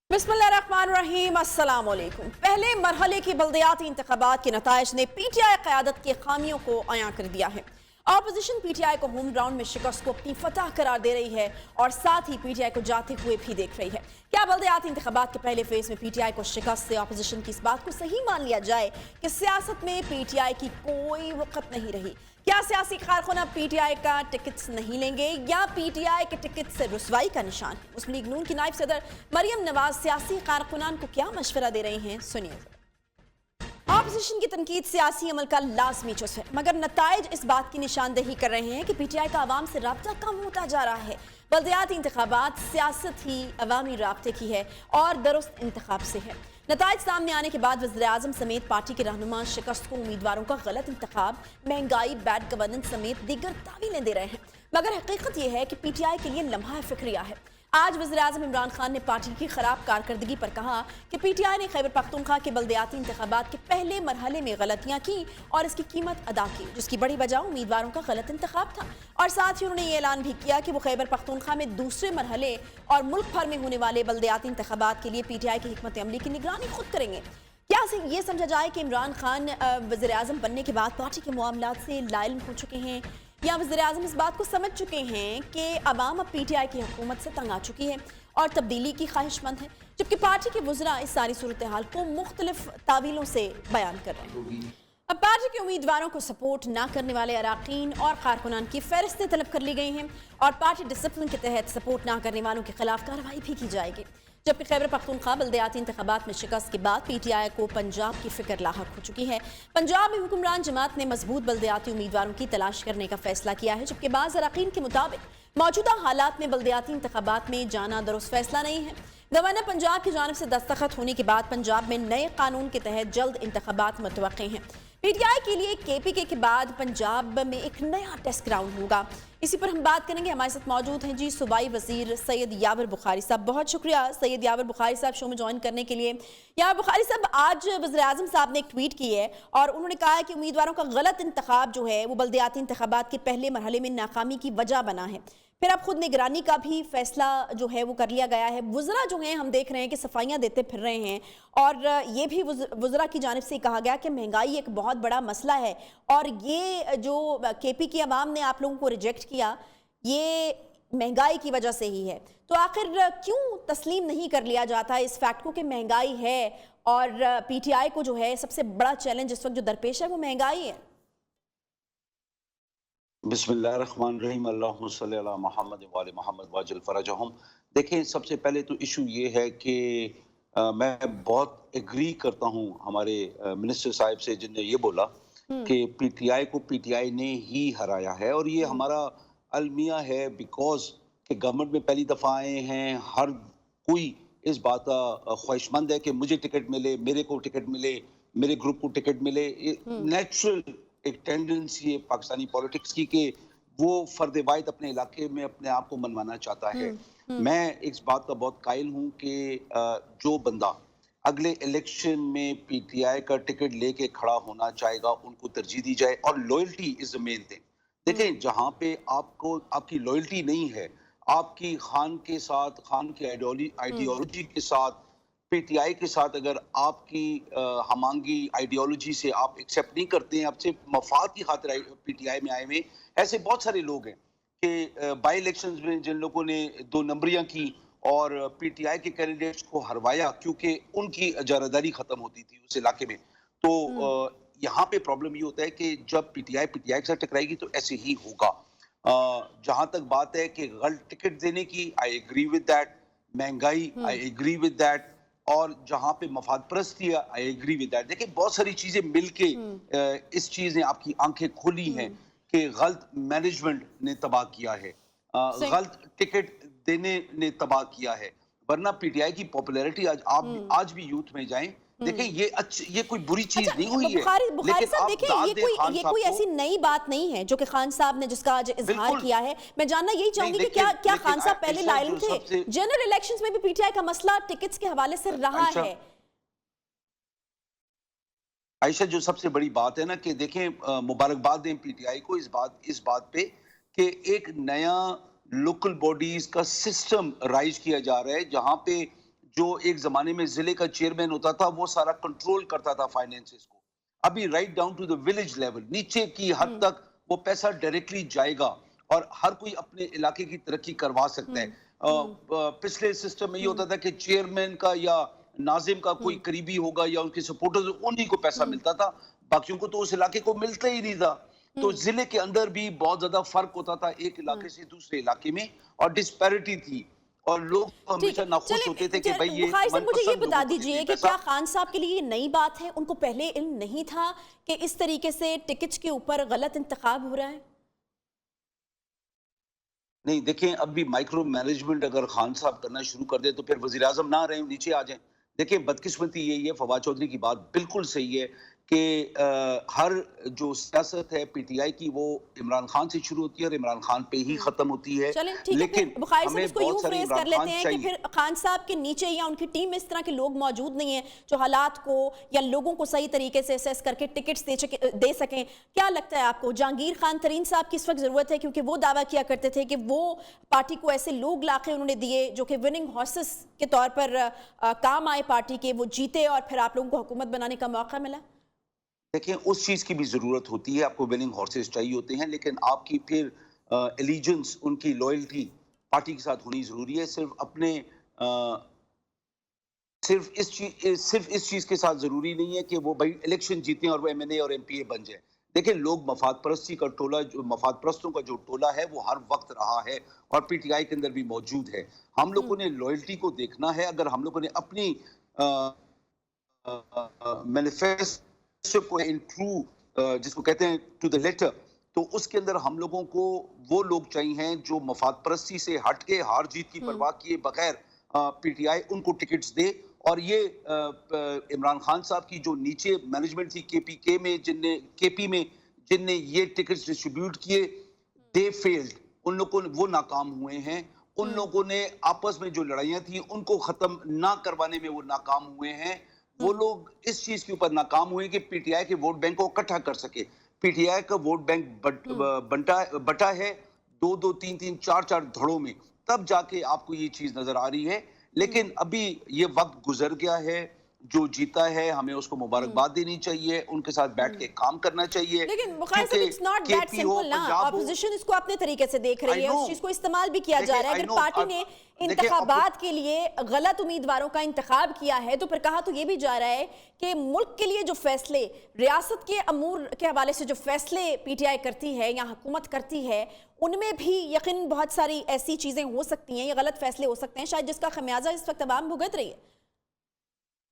बिस्मिल्लाहिर्रहमानिर्रहीम, अस्सलाम वालेकुम। पहले मरहले की बल्दियाती इंतखाबात के नताइज ने पीटीआई क़यादत की खामियों को अयां कर दिया है। अपोजिशन पीटीआई को होम ग्राउंड में शिकस्त को अपनी फतह करार दे रही है और साथ ही पीटीआई को जाते हुए भी देख रही है। क्या बल्दियाती इंतखाबात के पहले फेज में पीटीआई को शिकस्त से अपोजिशन की इस बात को सही मान लिया जाए कि सियासत में पीटीआई की कोई वक़्त नहीं रही? क्या सियासी कारकुन अब पीटीआई का टिकट नहीं लेंगे या पीटीआई के टिकट से रुसवाई का निशान? मुस्लिम लीग नून की नायब सदर मरियम नवाज सियासी कारकुनान को क्या मशवरा दे रही हैं, सुनिए। अपोजिशन की तनकीद सियासी अमल का लाजमी जुज़ है, मगर नताइज इस बात की निशानदेही कर रहे हैं कि पीटीआई का आवाम से राब्ता कम होता जा रहा है। बल्दियाती इंतखाबात सियासत ही अवामी राब्ते की है और दुरुस्त इंतखाब से है। नताइज सामने आने के बाद वज़ीर-ए-आज़म समेत पार्टी के रहनुमा शिकस्त को उम्मीदवारों का गलत इंतखाब, महंगाई, बैड गवर्नेंस समेत दीगर तावीलें दे रहे हैं, मगर हकीकत यह है कि पीटीआई के लिए लम्हा फिक्रिया है। आज वज़ीर-ए-आज़म इमरान खान ने पार्टी की खराब कारकर्दगी पर कहा कि पीटीआई ने खैबर पख्तूनख्वा के बल्दियाती इंतखाबात के पहले मरहले में गलतियां की और इसकी कीमत अदा की, जिसकी बड़ी वजह उम्मीदवारों का गलत इंतखाब था। और साथ ही उन्होंने ये ऐलान भी किया कि वो खैबर पख्तूनख्वा में दूसरे मरहले और मुल्क भर में होने वाले बल्दियाती इंतखाबात के लिए पीटीआई की हिकमत अमली की निगरानी खुद करेंगे। क्या ये समझा जाए कि इमरान खान वज़ीर-ए-आज़म बनने के बाद पार्टी के मामलात से लाइल हो चुके हैं, या वज़ीर-ए-आज़म इस बात को समझ चुके हैं कि अवाम अब पीटीआई की हुकूमत से तंग आ चुकी है और तब्दीली की ख्वाहिशमंद है, जबकि पार्टी के वज़रा इस सारी सूरत हाल को मुख्तलिफ तावीलों से बयान कर रहे हैं। अब पार्टी के उम्मीदवारों को सपोर्ट ना करने वाले अराकीन और कारकुनान की फहरिस्तें तलब कर ली गई हैं और पार्टी डिसिप्लिन के तहत सपोर्ट ना करने वालों के खिलाफ कार्रवाई भी की जाएगी। जबकि खैबर पख्तूनख्वा बल्दियाती इंतखाबात में शिकस्त के बाद पीटीआई को पंजाब की फिक्र लाहक हो चुकी है। पंजाब में हुक्मरान जमात ने मजबूत बल्दियाती उम्मीदवारों की तलाश करने का फैसला किया है, जबकि बाज़ अराकीन के मुताबिक मौजूदा हालात में बल्दियाती इंतखाबात में जाना दुरुस्त फैसला नहीं है। गवर्नर पंजाब की जानिब से दस्तखत होने के बाद पंजाब में नए कानून के तहत जल्द इंतखाबात मुतवक्के हैं। पीटीआई के लिए केपीके के बाद पंजाब में एक नया टेस्ट ग्राउंड होगा। इसी पर हम बात करेंगे। हमारे साथ मौजूद हैं जी सूबाई वजीर सैयद यावर बुखारी साहब। बहुत शुक्रिया सैयद यावर बुखारी साहब शो में ज्वाइन करने के लिए। यावर बुखारी साहब, आज वज़ीर-ए-आज़म साहब ने एक ट्वीट की है और उन्होंने कहा है कि उम्मीदवारों का गलत इंतखाब जो है वो बल्दियाती इंतखाबात के पहले मरहले में नाकामी की वजह बना है। फिर अब खुद निगरानी का भी फैसला जो है वो कर लिया गया है। वज़रा जो हैं हम देख रहे हैं कि सफाइयाँ देते फिर रहे हैं और ये भी वज़रा की जानिब से कहा गया कि महंगाई एक बहुत बड़ा मसला है और ये जो केपी की आवाम ने आप लोगों को रिजेक्ट किया ये महंगाई की वजह से ही है। तो आखिर क्यों तस्लीम नहीं कर लिया जाता इस फैक्ट को कि महंगाई है और पीटीआई को जो है सबसे बड़ा चैलेंज इस वक्त जो दरपेश है वो महंगाई है? बिस्मिल्लाहिर्रहमानिर्रहीम, अल्लाहुम्मा सल्ली अला मुहम्मद व आले मुहम्मद वाजिल फरजहुम। देखें, सबसे पहले तो इशू ये है कि मैं बहुत एग्री करता हूँ हमारे मिनिस्टर साहब से जिनने ये बोला कि पीटीआई को पीटीआई ने ही हराया है और ये हमारा अलमिया है बिकॉज कि गवर्नमेंट में पहली दफ़ा आए हैं। हर कोई इस बात का ख्वाहिशमंद है कि मुझे टिकट मिले, मेरे को टिकट मिले, मेरे ग्रुप को टिकट मिले। नेचुरल एक टेंडेंसी है पाकिस्तानी पॉलिटिक्स की कि वो फर्द वाहिद अपने इलाके में अपने आप को मनवाना चाहता है। मैं इस बात का बहुत कायल हूँ कि जो बंदा अगले इलेक्शन में पीटीआई का टिकट लेके खड़ा होना चाहेगा उनको तरजीह दी जाए और loyalty is the main thing. देखें, जहाँ पे आपको आपकी लॉयल्टी नहीं है, आपकी खान के साथ, खान की आइडियोलॉजी के साथ, पीटीआई के साथ अगर आपकी हमांगी आइडियोलॉजी से आप एक्सेप्ट नहीं करते हैं, आपसे मफाद की खातिर पीटीआई में आए हुए ऐसे बहुत सारे लोग हैं कि बाई इलेक्शंस में जिन लोगों ने 2 नंबरियां की और पीटीआई के कैंडिडेट्स को हरवाया क्योंकि उनकी इजारादारी खत्म होती थी उस इलाके में। तो यहाँ पे प्रॉब्लम ये होता है कि जब पीटीआई के साथ टकराएगी तो ऐसे ही होगा। जहां तक बात है कि गलत टिकट देने की, आई एग्री विद दैट। महंगाई, आई एग्री विद दैट। और जहां पे मफाद परस्ती है, आई एग्री विद दैट। देखिए, बहुत सारी चीजें मिलके इस चीज ने आपकी आंखें खोली हैं कि गलत मैनेजमेंट ने तबाह किया है, गलत टिकट देने ने तबाह किया है। वरना पीटीआई की पॉपुलैरिटी आज भी यूथ में जाएं, देखिए ये कोई बुरी चीज नहीं हुई है। बुखारी साहब, देखिए ये कोई ऐसी नई बात नहीं है जो कि खान साहब ने जिसका आज इजहार किया है। मैं जानना यही चाहूंगी कि क्या खान साहब पहले लाइल थे? जनरल इलेक्शंस में भी पीटीआई का मसला टिकट्स के हवाले से रहा है। आयशा, जो सबसे बड़ी बात है ना कि देखें, मुबारकबाद दें पीटीआई को इस बात पे कि एक नया लोकल बॉडीज का सिस्टम राइज किया जा रहा है जहां पे जो एक जमाने में जिले का चेयरमैन होता था वो सारा कंट्रोल करता था फाइनेंसेस को, अभी right down to the village level, नीचे की हद तक वो पैसा डायरेक्टली जाएगा और हर कोई अपने इलाके की तरक्की करवा सकता है। पिछले सिस्टम में ये होता था कि चेयरमैन का या नाजिम का कोई करीबी होगा या उनके सपोर्टर्स, उन्हीं को पैसा मिलता था, बाकियों को तो उस इलाके को मिलता ही नहीं था। तो जिले के अंदर भी बहुत ज्यादा फर्क होता था एक इलाके से दूसरे इलाके में, और डिस्पैरिटी थी, और लोग हमेशा नाखुश होते थे कि भाई ये बुखारी साहब मुझे ये बता दीजिए कि क्या खान साहब के लिए ये नई बात है, उनको पहले इल्म नहीं था कि इस तरीके से टिकट्स के ऊपर गलत इंतखाब हो रहा है? नहीं, देखें, अब भी माइक्रो मैनेजमेंट अगर खान साहब करना शुरू कर दे तो फिर वजीर आजम ना रहे, नीचे आ जाएं। देखिए, बदकिस्मती यही है, फवाद चौधरी की बात बिल्कुल सही है कि हर जो सियासत है पीटीआई की वो इमरान खान से शुरू होती है और इमरान खान पे ही खत्म होती है। लेकिन हमें बहुत सारे कर लेते हैं कि फिर खान साहब के नीचे या उनकी टीम में इस तरह के लोग मौजूद नहीं है जो हालात को या लोगों को सही तरीके से असेस करके टिकट्स दे सकें। क्या लगता है आपको जहांगीर खान तरीन साहब की इस वक्त जरूरत है, क्योंकि वो दावा किया करते थे कि वो पार्टी को ऐसे लोग लाके उन्होंने दिए जो कि विनिंग हॉर्सेस के तौर पर काम आए पार्टी के, वो जीते और फिर आप लोगों को हुकूमत बनाने का मौका मिला? देखिए, उस चीज की भी जरूरत होती है, आपको विनिंग हॉर्सेस चाहिए होते हैं, लेकिन आपकी फिर एलिजेंस, उनकी लॉयल्टी पार्टी के साथ होनी जरूरी है। सिर्फ इस चीज के साथ जरूरी नहीं है कि वो भाई इलेक्शन जीते और वो एमएनए और एमपीए बन जाए। देखिए, लोग मफाद परस्ती का टोला, जो मफाद परस्तों का जो टोला है वो हर वक्त रहा है और पीटीआई के अंदर भी मौजूद है। हम लोगों ने लॉयल्टी को देखना है। अगर हम लोगों ने अपनी मैनिफेस्टो को इन ट्रू, जिसको कहते हैं टू द लेटर, तो उसके अंदर हम लोगों को वो लोग चाहिए जो मफाद परस्ती से हटके, हार जीत की परवाह किए बगैर पीटीआई उनको टिकट्स दे। और ये इमरान खान साहब की जो नीचे मैनेजमेंट थी केपी में जिनने ये टिकट्स डिस्ट्रीब्यूट किए, दे फेल्ड, उन लोगों वो नाकाम हुए हैं। उन लोगों ने आपस में जो लड़ाइयां थी उनको खत्म ना करवाने में वो नाकाम हुए हैं। वो लोग इस चीज के ऊपर नाकाम हुए कि पीटीआई के वोट बैंक को इकट्ठा कर सके। पीटीआई का वोट बैंक बटा है 2-2, 3-3, 4-4 धड़ों में, तब जाके आपको ये चीज नजर आ रही है। लेकिन अभी ये वक्त गुजर गया है, जो जीता है हमें उसको मुबारकबाद देनी चाहिए, उनके साथ बैठ के काम करना चाहिए। लेकिन इट्स नॉट दैट सिंपल ना, ऑपोजिशन इसको अपने तरीके से देख रही है, उस चीज को इस्तेमाल भी किया जा रहा है। अगर पार्टी ने इंतखाबात के लिए गलत उम्मीदवारों का इंतखाब किया है तो फिर कहा तो ये भी जा रहा है कि मुल्क के लिए जो फैसले, रियासत के अमूर के हवाले से जो फैसले पीटीआई करती है या हुकूमत करती है, उनमें भी यकीन बहुत सारी ऐसी चीजें हो सकती हैं या गलत फैसले हो सकते हैं शायद, जिसका खमियाजा इस वक्त अवाम भुगत रही है।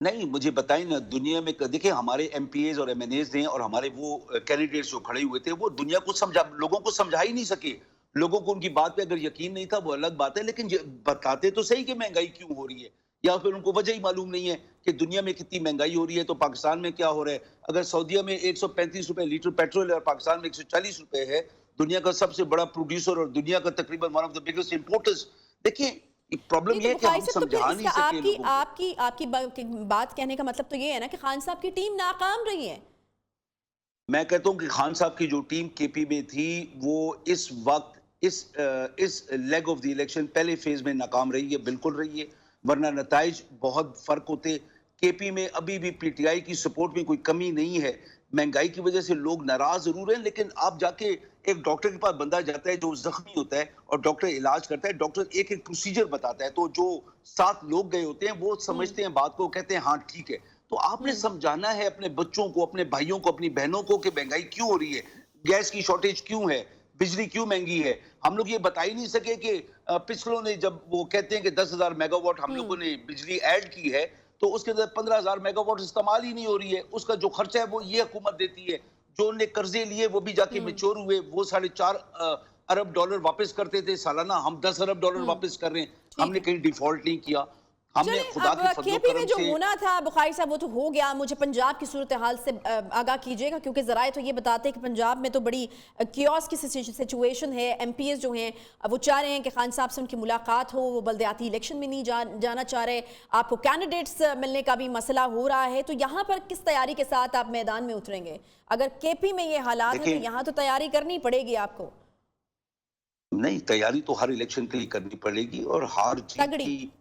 नहीं, मुझे बताइए ना, दुनिया में देखिए हमारे एमपीएज और एमएनएज ने और हमारे वो कैंडिडेट्स जो खड़े हुए थे वो दुनिया को लोगों को समझा ही नहीं सके। लोगों को उनकी बात पे अगर यकीन नहीं था वो अलग बात है, लेकिन बताते तो सही कि महंगाई क्यों हो रही है, या फिर उनको वजह ही मालूम नहीं है कि दुनिया में कितनी महंगाई हो रही है तो पाकिस्तान में क्या हो रहा है। अगर सऊदीया में 135 रुपए लीटर पेट्रोल है और पाकिस्तान में 140 रुपए है, दुनिया का सबसे बड़ा प्रोड्यूसर और दुनिया का तकरीबन one of the biggest importers. देखिए, प्रॉब्लम ये है कि हम समझा नहीं सके लोगों को। आपकी बात कहने का मतलब तो ये है ना कि खान साहब की टीम नाकाम रही है। मैं कहता हूं कि खान साहब की जो टीम केपी में थी वो इस वक्त इस लेग ऑफ द इलेक्शन पहले फेज में नाकाम रही है, बिल्कुल रही है, वरना नताइज बहुत फर्क होते। केपी में अभी भी पीटीआई की सपोर्ट में कोई कमी नहीं है। महंगाई की वजह से लोग नाराज जरूर हैं, लेकिन आप जाके एक डॉक्टर के पास बंदा जाता है जो जख्मी होता है और डॉक्टर इलाज करता है, डॉक्टर एक एक प्रोसीजर बताता है, तो जो 7 लोग गए होते हैं वो समझते हैं बात को, कहते हैं हाँ ठीक है। तो आपने समझाना है अपने बच्चों को, अपने भाइयों को, अपनी बहनों को कि महंगाई क्यों हो रही है, गैस की शॉर्टेज क्यों है, बिजली क्यों महंगी है। हम लोग ये बता ही नहीं सके कि पिछलों ने जब वो कहते हैं कि 10,000 मेगावाट हम लोगों ने बिजली ऐड की है, तो उसके अंदर 15,000 मेगावाट इस्तेमाल ही नहीं हो रही है। उसका जो खर्चा है वो ये हुकूमत देती है। जो उन्हें कर्जे लिए वो भी जाके मैच्योर हुए, वो 4.5 अरब डॉलर वापस करते थे सालाना, हम 10 अरब डॉलर वापस कर रहे हैं। हमने कहीं डिफॉल्ट नहीं किया, हमने खुदा की फजलो केपी में जो से होना था बुखारी साहब वो तो हो गया। मुझे पंजाब की सूरत हाल से आगाह कीजिएगा, क्योंकि ज़राए तो ये बताते हैं कि पंजाब में तो बड़ी कियोस की सिचुएशन है। एमपीएस जो हैं वो चाह रहे हैं कि खान साहब से उनकी मुलाकात हो, वो बल्दियाती इलेक्शन में नहीं जाना चाह रहे। आपको कैंडिडेट्स मिलने का भी मसला हो रहा है, तो यहाँ पर किस तैयारी के साथ आप मैदान में उतरेंगे? अगर केपी में ये हालात है तो यहाँ तो तैयारी करनी पड़ेगी आपको। नहीं, तैयारी तो हर इलेक्शन के लिए करनी पड़ेगी और हार जीत की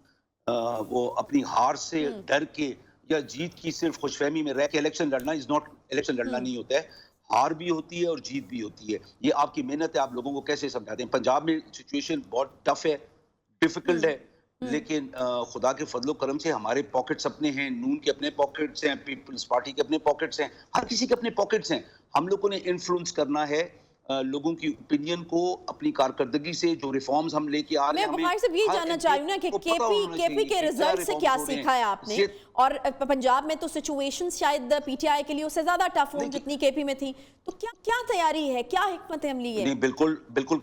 वो अपनी हार से डर के या जीत की सिर्फ खुशफहमी में रह के इलेक्शन लड़ना इज नॉट, इलेक्शन लड़ना नहीं होता है। हार भी होती है और जीत भी होती है। ये आपकी मेहनत है, आप लोगों को कैसे समझाते हैं। पंजाब में सिचुएशन बहुत टफ है, डिफिकल्ट है, लेकिन खुदा के फजलो करम से हमारे पॉकेट्स अपने हैं, नून के अपने पॉकेट्स हैं, पीपल्स पार्टी के अपने पॉकेट्स हैं, हर किसी के अपने पॉकेट्स हैं। हम लोगों ने इन्फ्लुएंस करना है लोगों की ओपिनियन को अपनी कारकर्दगी से। जो रिफॉर्म्स हम लेके आ रहे हैं, मैं बुखारी से ये जानना चाह रही हूँ ना कि केपी के रिजल्ट से क्या सीखा है आपने, और पंजाब में तो सिचुएशन शायद पीटीआई के लिए उससे ज्यादा टफ हो जितनी केपी में थी, तो क्या क्या तैयारी है, क्या हिकमत अमली है? नहीं, बिल्कुल बिल्कुल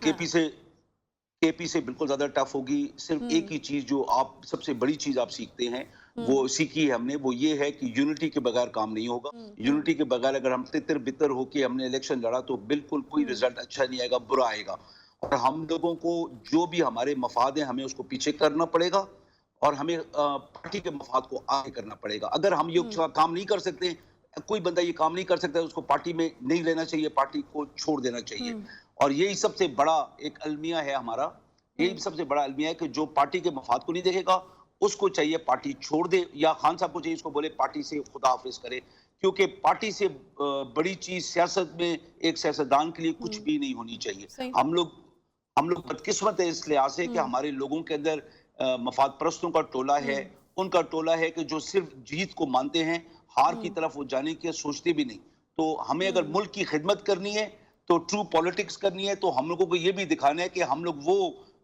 केपी से बिल्कुल ज्यादा टफ होगी। सिर्फ एक ही चीज जो आप, सबसे बड़ी चीज आप सीखते हैं, वो सीखी है हमने, वो ये है कि यूनिटी के बगैर काम नहीं होगा। यूनिटी के बगैर अगर हम तितर बितर होके हमने इलेक्शन लड़ा तो बिल्कुल कोई रिजल्ट अच्छा नहीं आएगा, बुरा आएगा। और हम लोगों को जो भी हमारे मफाद है हमें उसको पीछे करना पड़ेगा और हमें पार्टी के मफाद को आगे करना पड़ेगा। अगर हम ये काम नहीं कर सकते, कोई बंदा ये काम नहीं कर सकता, उसको पार्टी में नहीं लेना चाहिए, पार्टी को छोड़ देना चाहिए। और यही सबसे बड़ा एक अलमिया है हमारा, यही सबसे बड़ा अलमिया है कि जो पार्टी के मफाद को नहीं देखेगा उसको चाहिए पार्टी छोड़ दे, या खान साहब को चाहिए उसको बोले पार्टी से खुदा हाफिज करे। क्योंकि पार्टी से बड़ी चीज सियासत में एक सियासतदान के लिए कुछ भी नहीं होनी चाहिए। हम लोग बदकिस्मत है इस लिहाज से कि हमारे लोगों के अंदर मफाद परस्तों का टोला है, उनका टोला है कि जो सिर्फ जीत को मानते हैं, हार की तरफ वो जाने के सोचते भी नहीं। तो हमें अगर मुल्क की खिदमत करनी है, तो ट्रू पॉलिटिक्स करनी है, तो हम लोगों को ये भी दिखाना है कि हम लोग वो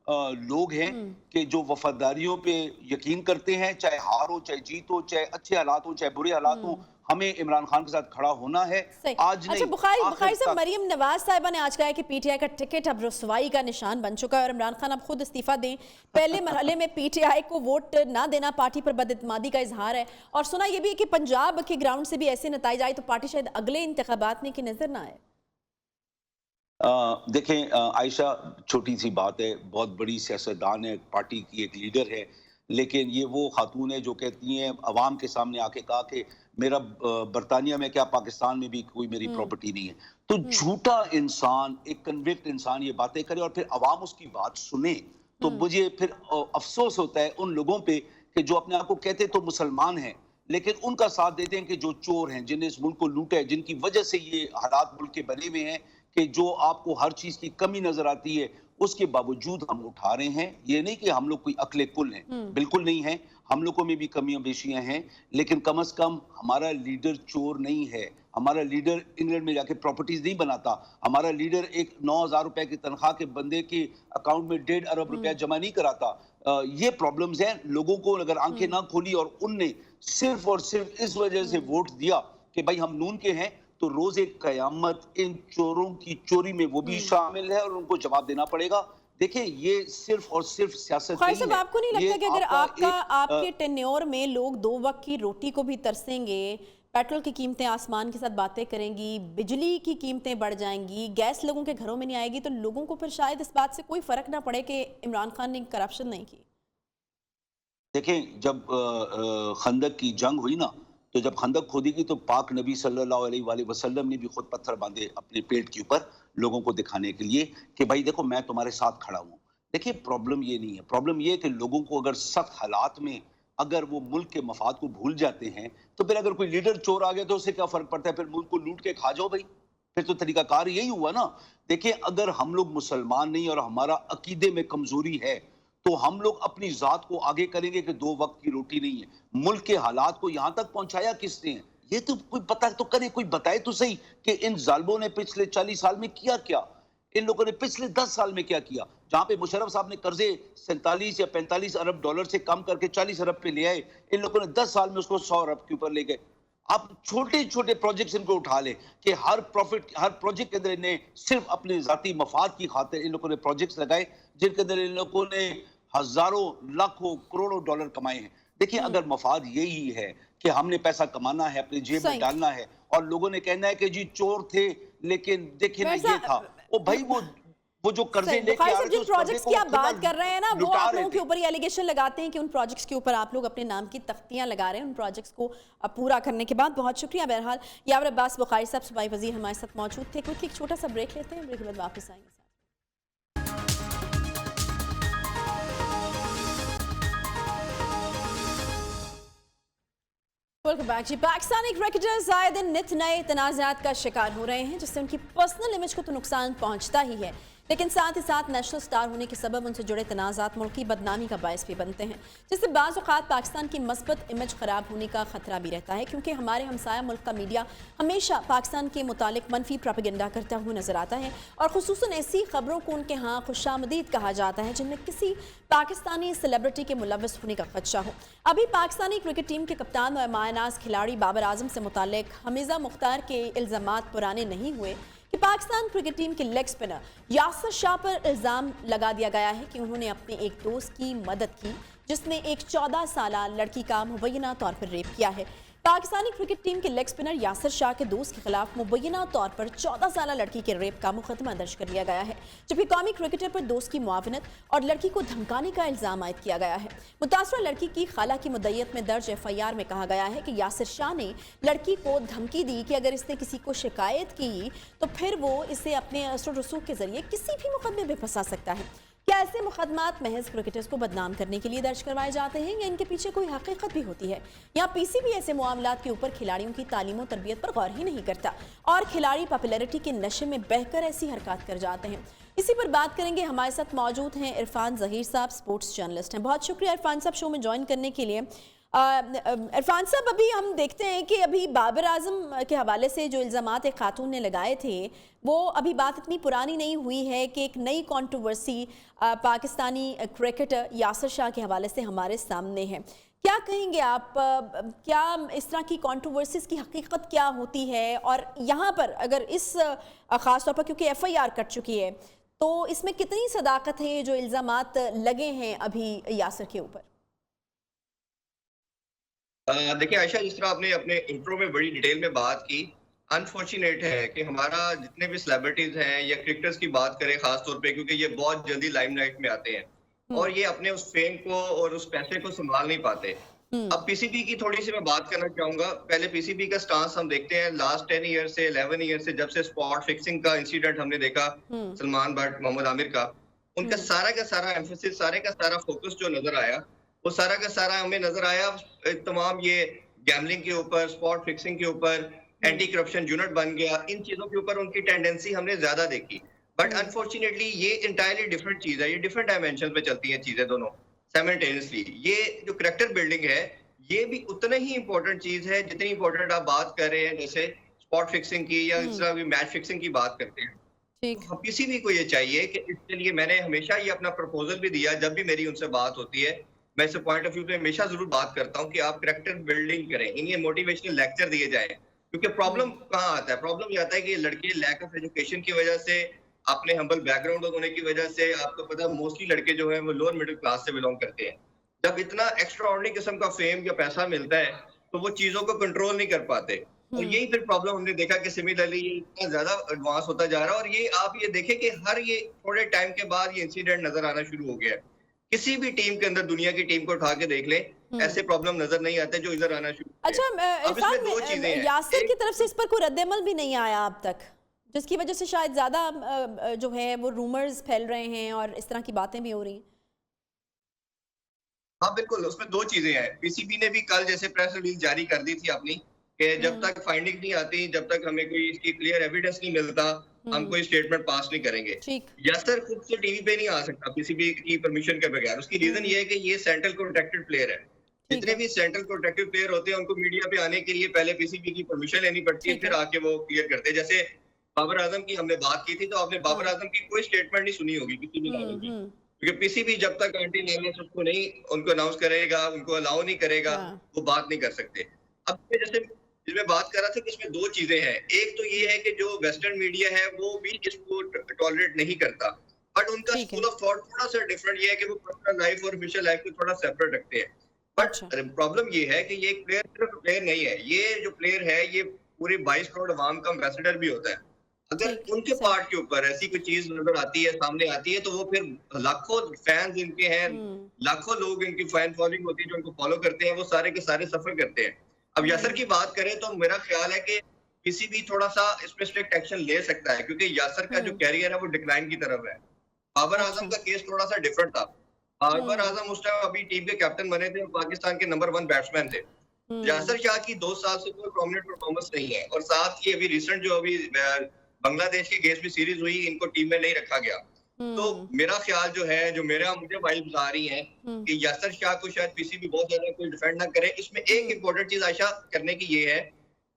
लोग हैं कि जो वफादारियों पे यकीन करते हैं, चाहे हार हो, चाहे जीत हो, चाहे अच्छे हालात हो, चाहे बुरे हालात हो, हमें इमरान खान के साथ खड़ा होना है। आज अच्छा, बुखारी साहब, मरियम नवाज साहिबा ने आज कहा है कि पीटीआई का टिकट अब रसवाई का निशान बन चुका है और इमरान खान अब खुद इस्तीफा दें। पहले मरहले में पीटीआई को वोट ना देना पार्टी पर बदइत्मादी का इजहार है, और सुना यह भी है कि पंजाब के ग्राउंड से भी ऐसे नतीजे आए तो पार्टी शायद अगले इंतखाबात में की नजर ना आए। देखें आयशा, छोटी सी बात है, बहुत बड़ी सियासतदान है, पार्टी की एक लीडर है, लेकिन ये वो खातून है जो कहती हैं, अवाम के सामने आके कहा कि मेरा बरतानिया में क्या पाकिस्तान में भी कोई मेरी प्रॉपर्टी नहीं है। तो झूठा इंसान, एक कन्विक्ट इंसान ये बातें करे और फिर अवाम उसकी बात सुने, तो मुझे फिर अफसोस होता है उन लोगों पे कि जो अपने आप को कहते तो मुसलमान हैं, लेकिन उनका साथ देते हैं कि जो चोर हैं, जिन्हें इस मुल्क को लूटा है, जिनकी वजह से ये हालात मुल्क के बने हुए हैं कि जो आपको हर चीज की कमी नजर आती है, उसके बावजूद हम उठा रहे हैं। ये नहीं कि हम लोग कोई अक्ले कुल हैं, बिल्कुल नहीं है, हम लोगों में भी कमियां बेशियां हैं, लेकिन कम से कम हमारा लीडर चोर नहीं है, हमारा लीडर इंग्लैंड में जाके प्रॉपर्टीज नहीं बनाता, हमारा लीडर एक 9,000 रुपए की तनख्वाह के बंदे के अकाउंट में 1.5 अरब रुपया जमा नहीं कराता। ये प्रॉब्लम्स हैं। लोगों को अगर आंखें ना खोली और उनने सिर्फ और सिर्फ इस वजह से वोट दिया कि भाई हम नून के हैं, तो रोजे कयामत इन चोरों की चोरी में वो भी शामिल है और उनको जवाब देना पड़ेगा। देखिए, ये सिर्फ और सिर्फ सियासत नहीं है। आपको नहीं लगता कि अगर आपके टेन्योर में लोग 2 वक्त की रोटी को भी तरसेंगे, पेट्रोल की कीमतें आसमान के साथ बातें करेंगी, बिजली की कीमतें बढ़ जाएंगी, गैस लोगों के घरों में नहीं आएगी, तो लोगों को फिर शायद इस बात से कोई फर्क ना पड़े कि इमरान खान ने करप्शन नहीं की। देखें, जब खंदक की जंग हुई ना, तो जब खंदक खोदी गई तो पाक नबी सल्लल्लाहु अलैहि वसल्लम ने भी खुद पत्थर बांधे अपने पेट के ऊपर लोगों को दिखाने के लिए कि भाई देखो मैं तुम्हारे साथ खड़ा हूँ। देखिए, प्रॉब्लम ये नहीं है, प्रॉब्लम ये है कि लोगों को अगर सख्त हालात में अगर वो मुल्क के मफाद को भूल जाते हैं, तो फिर अगर कोई लीडर चोर आ गया तो उससे क्या फर्क पड़ता है, फिर मुल्क को लूट के खा जाओ भाई, फिर तो तरीकाकार यही हुआ ना। देखिए, अगर हम लोग मुसलमान नहीं और हमारा अकीदे में कमजोरी है, तो हम लोग अपनी जात को आगे करेंगे कि 2 वक्त की रोटी नहीं है। मुल्क के हालात को यहां तक पहुंचाया किसने है, ये तो कोई पता तो करे, कोई बताए तो सही कि इन जालिमों ने पिछले 40 साल में किया क्या, इन लोगों ने पिछले 10 साल में क्या किया। जहां पे मुशर्रफ साहब ने कर्जे 47 या 45 अरब डॉलर से कम करके 40 अरब पे ले आए, इन लोगों ने 10 साल में उसको 100 अरब के ऊपर ले गए। आप छोटे छोटे प्रोजेक्ट्स इनको उठा ले कि हर प्रोजेक्ट के अंदर इन्हें सिर्फ अपने जाती मफाद की खातिर इन लोगों ने प्रोजेक्ट्स लगाए, जिनके अंदर इन लोगों ने हजारों लाखों करोड़ों डॉलर कमाए हैं। देखिए, अगर मफाद यही है कि हमने पैसा कमाना है, अपनी जेब में डालना है, और लोगों ने कहना है कि जी चोर थे, लेकिन देखिए ना ये था, वो भाई वो जो कर्जे लेके आ रहे थे, जिन प्रोजेक्ट्स की आप बात कर रहे हैं ना, वो आप लोगों के ऊपर ये एलिगेशन लगाते हैं कि उन प्रोजेक्ट्स के ऊपर आप लोग अपने नाम की तख्तियां लगा रहे हैं उन प्रोजेक्ट्स को पूरा करने के बाद। बहुत शुक्रिया। बहरहाल यावर अब्बास बुखारी साहब सूबाई वजीर हमारे साथ मौजूद थे। कुछ एक छोटा सा ब्रेक लेते हैं, ब्रेक के बाद वापस आएंगे। वेलकम बैक जी। पाकिस्तानी क्रिकेटर्स आए दिन नित नए तनाज़ात का शिकार हो रहे हैं, जिससे उनकी पर्सनल इमेज को तो नुकसान पहुंचता ही है, लेकिन साथ ही साथ नेशनल स्टार होने के सबब उनसे जुड़े तनाज़ात मुल्क की बदनामी का बायस भी बनते हैं, जिससे बाज़ औक़ात पाकिस्तान की मस्बत इमेज ख़राब होने का ख़तरा भी रहता है, क्योंकि हमारे हमसाया मुल्क का मीडिया हमेशा पाकिस्तान के मुतालिक मनफी प्रोपेगेंडा करता हुआ नजर आता है, और खुसूसन ऐसी खबरों को उनके यहाँ खुशामदीद कहा जाता है जिनमें किसी पाकिस्तानी सेलिब्रिटी के मुलव्वस होने का खदशा हो। अभी पाकिस्तानी क्रिकेट टीम के कप्तान और मायनाज खिलाड़ी बाबर आजम से मुतालिक हमीजा मुख्तार के इल्ज़ामात पुराने नहीं हुए कि पाकिस्तान क्रिकेट टीम के लेग स्पिनर यासिर शाह पर इल्ज़ाम लगा दिया गया है कि उन्होंने अपने एक दोस्त की मदद की जिसने एक 14 साला लड़की का मुबैना तौर पर रेप किया है। पाकिस्तानी क्रिकेट टीम के लेग स्पिनर यासिर शाह के दोस्त के खिलाफ मुबैना तौर पर 14 साला लड़की के रेप का मुकदमा दर्ज कर लिया गया है, जबकि कौमी क्रिकेटर पर दोस्त की मुआवनत और लड़की को धमकाने का इल्ज़ाम आयद किया गया है। मुतासरा लड़की की खाला की मुद्दईयत में दर्ज FIR में कहा गया है कि यासिर शाह ने लड़की को धमकी दी कि अगर इसने किसी को शिकायत की तो फिर वो इसे अपने असर रसूख के जरिए किसी भी मुकदमे में फंसा सकता है। क्या ऐसे मुकदमात महज क्रिकेटर्स को बदनाम करने के लिए दर्ज करवाए जाते हैं या इनके पीछे कोई हकीकत भी होती है? यहाँ PCB ऐसे मामलात के ऊपर खिलाड़ियों की तालीम और तरबियत पर गौर ही नहीं करता और खिलाड़ी पॉपुलैरिटी के नशे में बहकर ऐसी हरकत कर जाते हैं। इसी पर बात करेंगे। हमारे साथ मौजूद हैं इरफान ज़हीर साहब, स्पोर्ट्स जर्नलिस्ट हैं। बहुत शुक्रिया इरफान साहब शो में ज्वाइन करने के लिए। इरफान साहब, अभी हम देखते हैं कि अभी बाबर आजम के हवाले से जो इल्ज़ामात एक खातून ने लगाए थे वो अभी बात इतनी पुरानी नहीं हुई है कि एक नई कंट्रोवर्सी पाकिस्तानी क्रिकेटर यासिर शाह के हवाले से हमारे सामने है। क्या कहेंगे आप, क्या इस तरह की कंट्रोवर्सीज की हकीकत क्या होती है, और यहाँ पर अगर इस ख़ास तौर पर क्योंकि FIR कट चुकी है तो इसमें कितनी सदाकत है जो इल्ज़ामात लगे हैं अभी यासिर के ऊपर? देखिए आयशा, जिस तरह आपने अपने इंट्रो में बड़ी डिटेल में बात की, अनफॉर्चुनेट है कि हमारा जितने भी सेलिब्रिटीज हैं या क्रिकेटर्स की बात करें खास तौर पे, क्योंकि ये बहुत जल्दी लाइमलाइट में आते हैं और ये अपने उस फेम को और उस पैसे को संभाल नहीं पाते। अब PCB की थोड़ी सी मैं बात करना चाहूंगा। पहले PCB का स्टांस हम देखते हैं लास्ट 10 ईयर से 11 ईयर से, जब से स्पॉट फिक्सिंग का इंसिडेंट हमने देखा सलमान भट्ट, मोहम्मद आमिर का, उनका सारा का सारा एम्फेसिस, सारे का सारा फोकस जो नजर आया वो सारा का सारा हमें नजर आया तमाम ये गैम्बलिंग के ऊपर, स्पॉट फिक्सिंग के ऊपर, एंटी करप्शन यूनिट बन गया, इन चीजों के ऊपर उनकी टेंडेंसी हमने ज्यादा देखी। बट अनफॉर्चुनेटली ये इंटायरली डिफरेंट चीज है, ये डिफरेंट डायमेंशन पे चलती हैं चीजें दोनों साइमल्टेनियसली। ये जो करैक्टर बिल्डिंग है ये भी उतना ही इंपॉर्टेंट चीज है जितनी इंपॉर्टेंट आप बात कर रहे हैं जैसे स्पॉट फिक्सिंग की या इस तरह की मैच फिक्सिंग की बात करते हैं। तो PCB को ये चाहिए कि इसके लिए, मैंने हमेशा ये अपना प्रपोजल भी दिया जब भी मेरी उनसे बात होती है, मैं इस पॉइंट ऑफ व्यू पे हमेशा जरूर बात करता हूँ कि आप करैक्टर बिल्डिंग करें, इन्हें मोटिवेशनल लेक्चर दिए जाए। क्योंकि प्रॉब्लम कहाँ आता है? प्रॉब्लम ये आता है कि लड़के लैक ऑफ एजुकेशन की वजह से, अपने हम्बल बैकग्राउंड होने की वजह से, आपको पता है मोस्टली लड़के जो है वो लोअर मिडिल क्लास से बिलोंग करते हैं। जब इतना एक्स्ट्राऑर्डिनरी किस्म का फेम या पैसा मिलता है तो वो चीजों को कंट्रोल नहीं कर पाते, और यही फिर प्रॉब्लम हमने देखा कि सिमिलरली ये इतना ज्यादा एडवांस होता जा रहा है। और ये आप ये देखें कि हर ये थोड़े टाइम के बाद ये इंसिडेंट नजर आना शुरू हो गया है। किसी भी टीम के अंदर, दुनिया की टीम को उठा के देख लें, ऐसे प्रॉब्लम नजर नहीं आते जो इधर आना शुरू। अच्छा इरफान, यासिर की तरफ से इस पर कोई रद्द-ए-अमल भी नहीं आया अब तक, जिसकी वजह से शायद ज्यादा जो है वो रूमर्स फैल रहे हैं और इस तरह की बातें भी हो रही हैं। हाँ बिल्कुल, उसमें दो चीजें हैं। PCB ने भी कल जैसे प्रेस रिलीज जारी कर दी थी अपनी कि जब तक फाइंडिंग नहीं आती, जब तक हमें कोई इसकी क्लियर एविडेंस नहीं मिलता, हम कोई स्टेटमेंट पास नहीं करेंगे। यासिर खुद से टीवी पे नहीं आ सकता PCB की परमिशन के बगैर। उसकी रीजन ये है कि ये सेंट्रल कॉन्ट्रैक्टेड प्लेयर है। जितने भी सेंट्रल कॉन्ट्रैक्टेड प्लेयर होते हैं उनको मीडिया पे आने के लिए पहले PCB की परमिशन लेनी पड़ती है, फिर आके वो क्लियर करते हैं। जैसे बाबर आजम की हमने बात की थी, तो आपने बाबर आजम की कोई स्टेटमेंट नहीं सुनी होगी किसी भी लेवल की, क्योंकि PCB जब तक एंटी नेगलेंस उसको नहीं, उनको अनाउंस करेगा, उनको अलाउ नहीं करेगा, वो बात नहीं कर सकते। अब जैसे जिसमें बात कर रहा था कि इसमें दो चीजें हैं। एक तो ये है कि जो वेस्टर्न मीडिया है वो भी इसको टॉलरेट नहीं करता, बट उनका स्कूल ऑफ थॉट थोड़ा सा डिफरेंट ये है कि वो पर्सनल लाइफ और ऑफिशियल लाइफ को थोड़ा सेपरेट रखते हैं। बट प्रॉब्लम ये है कि ये एक प्लेयर सिर्फ प्लेयर नहीं है, ये जो प्लेयर है ये पूरे 22 करोड़ अवाम का एम्बेसडर भी होता है। अगर उनके पार्ट के ऊपर ऐसी कोई चीज नजर आती है, सामने आती है, तो वो फिर लाखों फैंस इनके हैं, लाखों लोग इनकी फैन फॉलोइंग होती है जो इनको फॉलो करते हैं, वो सारे के सारे सफर करते हैं। अब यासिर की बात करें तो मेरा ख्याल है कि PCB थोड़ा सा इस पे स्ट्रिक्ट एक्शन ले सकता है, क्योंकि यासिर का जो कैरियर है वो डिक्लाइन की तरफ है। बाबर आजम का केस थोड़ा सा डिफरेंट था। बाबर आजम उस टाइम अभी टीम के कैप्टन बने थे, पाकिस्तान के नंबर 1 बैट्समैन थे। यासर शाह की 2 साल से कोई प्रोमिनेंट परफॉर्मेंस नहीं है, और साथ ही अभी रिसेंट जो अभी बांग्लादेश के अगेंस्ट भी सीरीज हुई, इनको टीम में नहीं रखा गया। तो मेरा ख्याल जो है, जो मुझे वाइब्स आ रही हैं कि यासर शाह को शायद पीसीबी बहुत ज्यादा कोई डिफेंड ना करे। इसमें एक इंपॉर्टेंट चीज आशा करने की ये है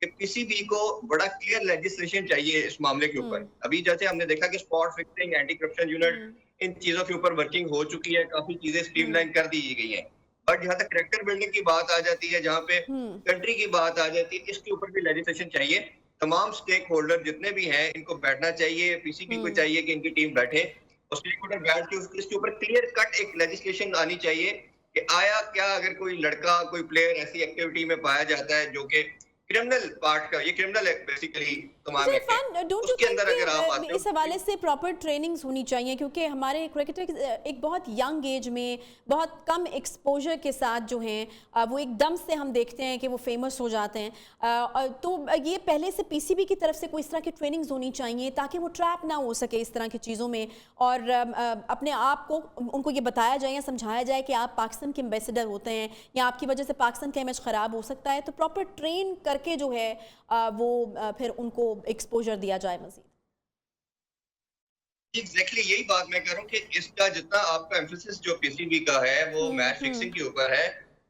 कि पीसीबी को बड़ा क्लियर लेजिस्लेशन चाहिए इस मामले के ऊपर। अभी जैसे हमने देखा कि spot fixing, anti corruption unit, इन चीजों के ऊपर वर्किंग हो चुकी है, काफी चीजें स्ट्रीमलाइन कर दी गई हैं। बट जहाँ तक कैरेक्टर बिल्डिंग की बात आ जाती है, जहाँ पे कंट्री की बात आ जाती है, इसके ऊपर भी लेजिस्लेशन चाहिए। तमाम स्टेक होल्डर जितने भी हैं, इनको बैठना चाहिए, पीसीबी को चाहिए कि इनकी टीम बैठे और स्टेक होल्डर बैठ के इसके ऊपर क्लियर कट एक लेजिस्लेशन आनी चाहिए कि आया क्या अगर कोई लड़का, कोई प्लेयर ऐसी एक्टिविटी में पाया जाता है जो कि क्रिमिनल पार्ट का, ये क्रिमिनल है बेसिकली तमाम उसके अंदर अगर आप आते हो, इस हवाले से प्रॉपर ट्रेनिंग्स होनी चाहिए, क्योंकि हमारे क्रिकेटर एक बहुत यंग एज में बहुत कम एक्सपोजर के साथ जो हैं वो एकदम से हम देखते हैं कि वो फेमस हो जाते हैं। तो ये पहले से पीसीबी की तरफ से कोई इस तरह की ट्रेनिंग्स होनी चाहिए ताकि वो ट्रैप ना हो सके इस तरह की चीज़ों में, और अपने आप को उनको ये बताया जाए या समझाया जाए कि आप पाकिस्तान के एम्बेसडर होते हैं या आपकी वजह से पाकिस्तान का इमेज ख़राब हो सकता है। तो प्रॉपर ट्रेन करके जो है वो फिर उनको एक्सपोजर दिया जाए मजीद। एग्जैक्टली यही बात मैं कह रहा हूँ कि इसका जितना आपका एम्फेसिस जो पीसीबी का है वो मैच फिक्सिंग के ऊपर है,